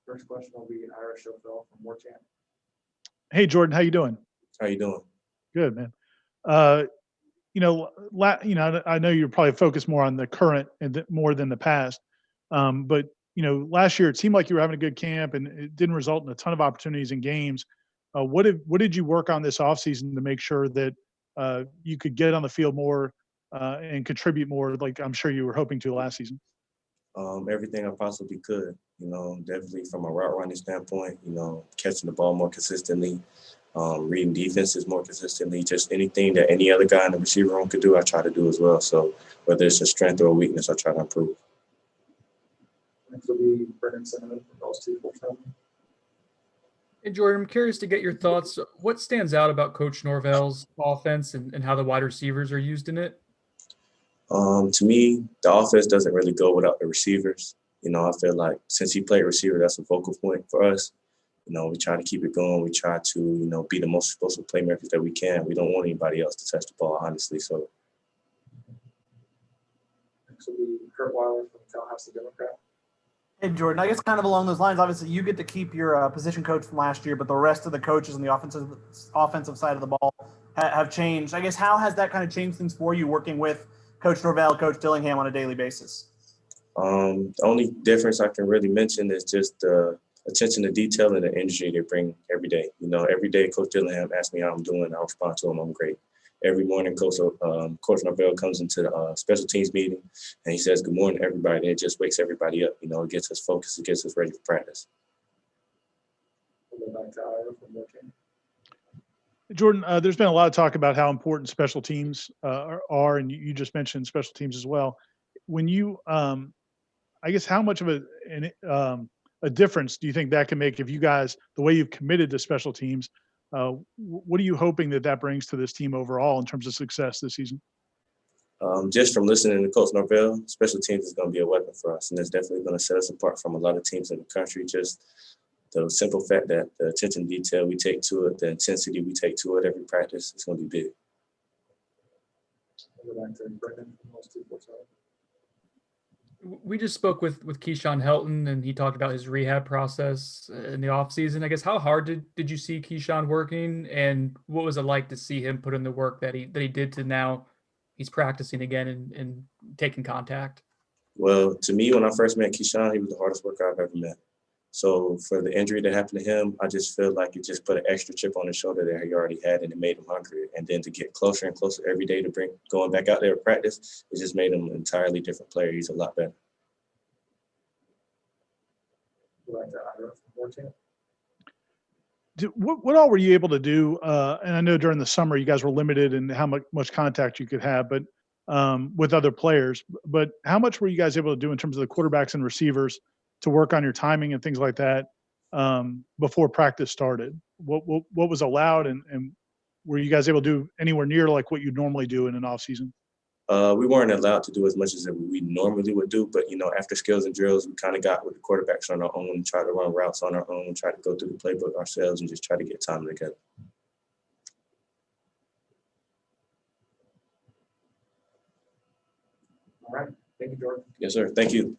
First question will be RS-Soph from Warchant. Hey, Jordan, how you doing? How you doing? Good, man. I know you're probably focused more on the current and more than the past. But last year it seemed like you were having a good camp, and it didn't result in a ton of opportunities in games. What did you work on this offseason to make sure that you could get on the field more and contribute more, like I'm sure you were hoping to last season? Everything I possibly could. Definitely from a route running standpoint. Catching the ball more consistently. Reading defenses more consistently, just anything that any other guy in the receiver room could do, I try to do as well. So whether it's a strength or a weakness, I try to improve. Next will be Seminoles from Noles. Hey, Jordan, I'm curious to get your thoughts. What stands out about Coach Norvell's offense and how the wide receivers are used in it? To me, the offense doesn't really go without the receivers. I feel like since he played receiver, that's a focal point for us. We try to keep it going. We try to, be the most explosive playmakers that we can. We don't want anybody else to touch the ball, honestly. So. Next will be Kurt Weiler from Tallahassee Democrat. Hey, Jordan, I guess kind of along those lines, obviously you get to keep your position coach from last year, but the rest of the coaches on the offensive side of the ball have changed. I guess how has that kind of changed things for you working with Coach Norvell, Coach Dillingham on a daily basis? The only difference I can really mention is just the attention to detail and the energy they bring every day. Every day Coach Dillingham asks me how I'm doing. I respond to him, I'm great. Every morning, Coach Norvell comes into the special teams meeting, and he says, good morning, everybody. And it just wakes everybody up. It gets us focused. It gets us ready for practice. We'll go back to Ira from Warchant. Jordan, there's been a lot of talk about how important special teams are, and you just mentioned special teams as well. When you, I guess, how much of a difference do you think that can make if you guys, the way you've committed to special teams, what are you hoping that brings to this team overall in terms of success this season? Just from listening to Coach Norvell, special teams is going to be a weapon for us, and it's definitely going to set us apart from a lot of teams in the country. Just the simple fact that the attention to detail we take to it, the intensity we take to it every practice, it's going to be big. We'll go back to Brendan from Noles 247. We just spoke with Keyshawn Helton, and he talked about his rehab process in the offseason. I guess how hard did you see Keyshawn working, and what was it like to see him put in the work that he did to now he's practicing again and taking contact? Well, to me, when I first met Keyshawn, he was the hardest worker I've ever met. So for the injury that happened to him, I just feel like it just put an extra chip on his shoulder that he already had, and it made him hungry. And then to get closer and closer every day to going back out there to practice, it just made him an entirely different player. He's a lot better. Go back to Ira from Warchant. What all were you able to do? And I know during the summer you guys were limited in how much contact you could have, but with other players. But how much were you guys able to do in terms of the quarterbacks and receivers to work on your timing and things like that before practice started? What was allowed, and were you guys able to do anywhere near like what you normally do in an off season? We weren't allowed to do as much as we normally would do, but after skills and drills, we kind of got with the quarterbacks on our own, tried to run routes on our own, tried to go through the playbook ourselves, and just try to get time together. All right. Thank you, Jordan. Yes, sir. Thank you.